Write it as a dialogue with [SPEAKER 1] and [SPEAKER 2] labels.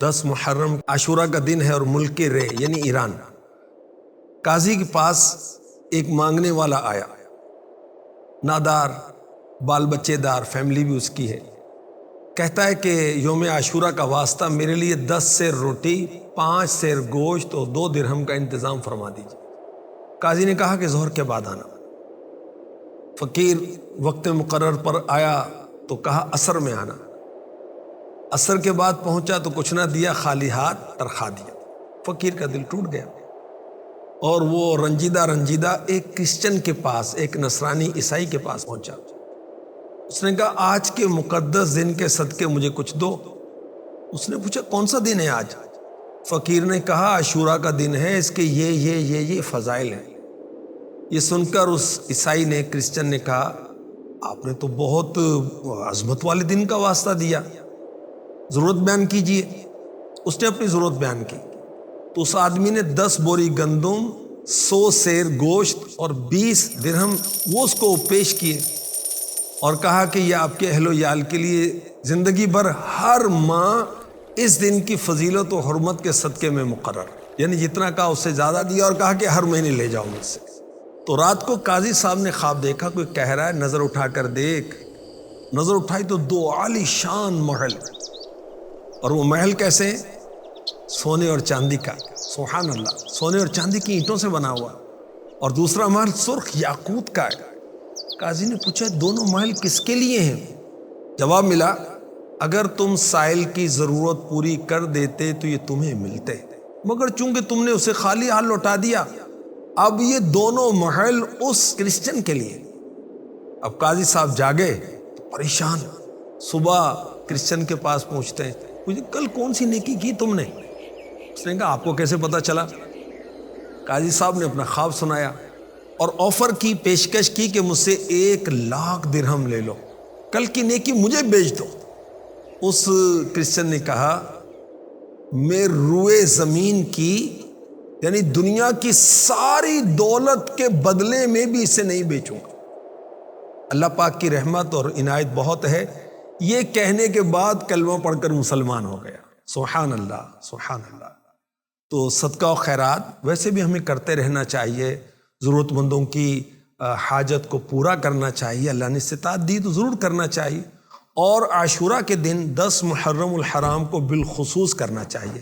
[SPEAKER 1] 10 محرم عاشورہ کا دن ہے اور ملک رے یعنی ایران، قاضی کے پاس ایک مانگنے والا آیا، نادار، بال بچے دار، فیملی بھی اس کی ہے۔ کہتا ہے کہ یوم عاشورہ کا واسطہ میرے لیے 10 سیر روٹی، 5 سیر گوشت اور 2 درہم کا انتظام فرما دیجیے۔ قاضی نے کہا کہ ظہر کے بعد آنا۔ فقیر وقت مقرر پر آیا تو کہا عصر میں آنا۔ عصر کے بعد پہنچا تو کچھ نہ دیا، خالی ہاتھ ترخا دیا۔ فقیر کا دل ٹوٹ گیا اور وہ رنجیدہ ایک کرسچن کے پاس، ایک نصرانی عیسائی کے پاس پہنچا۔ اس نے کہا آج کے مقدس دن کے صدقے مجھے کچھ دو۔ اس نے پوچھا کون سا دن ہے آج؟ فقیر نے کہا عاشورہ کا دن ہے، اس کے یہ فضائل ہیں۔ یہ سن کر اس عیسائی نے، کرسچن نے کہا آپ نے تو بہت عظمت والے دن کا واسطہ دیا، ضرورت بیان کیجئے۔ اس نے اپنی ضرورت بیان کی تو اس آدمی نے 10 بوری گندم، 100 سیر گوشت اور 20 درہم وہ اس کو پیش کیے اور کہا کہ یہ آپ کے اہل و عیال کے لیے زندگی بھر ہر ماہ اس دن کی فضیلت و حرمت کے صدقے میں مقرر، یعنی جتنا کہا اس سے زیادہ دیا اور کہا کہ ہر مہینے لے جاؤ مجھ سے۔ تو رات کو قاضی صاحب نے خواب دیکھا، کوئی کہہ رہا ہے نظر اٹھا کر دیکھ۔ نظر اٹھائی تو 2 عالی شان محل، اور وہ محل کیسے؟ سونے اور چاندی کا، سبحان اللہ، سونے اور چاندی کی اینٹوں سے بنا ہوا، اور دوسرا محل سرخ یاقوت کا ہے۔ قاضی نے پوچھا دونوں محل کس کے لیے ہیں؟ جواب ملا اگر تم سائل کی ضرورت پوری کر دیتے تو یہ تمہیں ملتے، مگر چونکہ تم نے اسے خالی ہاتھ لوٹا دیا، اب یہ دونوں محل اس کرسچن کے لیے۔ اب قاضی صاحب جاگے پریشان، صبح کرسچن کے پاس پہنچتے ہیں، مجھے کل کون سی نیکی کی تم نے؟ اس نے کہا آپ کو کیسے پتا چلا؟ قاضی صاحب نے اپنا خواب سنایا اور آفر کی، پیشکش کی کہ مجھ سے 1,00,000 درہم لے لو، کل کی نیکی مجھے بیچ دو۔ اس کرسچن نے کہا میں روئے زمین کی، یعنی دنیا کی ساری دولت کے بدلے میں بھی اسے نہیں بیچوں گا۔ اللہ پاک کی رحمت اور عنایت بہت ہے، یہ کہنے کے بعد کلمہ پڑھ کر مسلمان ہو گیا۔ سبحان اللہ، سبحان اللہ۔ تو صدقہ و خیرات ویسے بھی ہمیں کرتے رہنا چاہیے، ضرورت مندوں کی حاجت کو پورا کرنا چاہیے، اللہ نے استطاعت دی تو ضرور کرنا چاہیے، اور عاشورہ کے دن 10 محرم الحرام کو بالخصوص کرنا چاہیے۔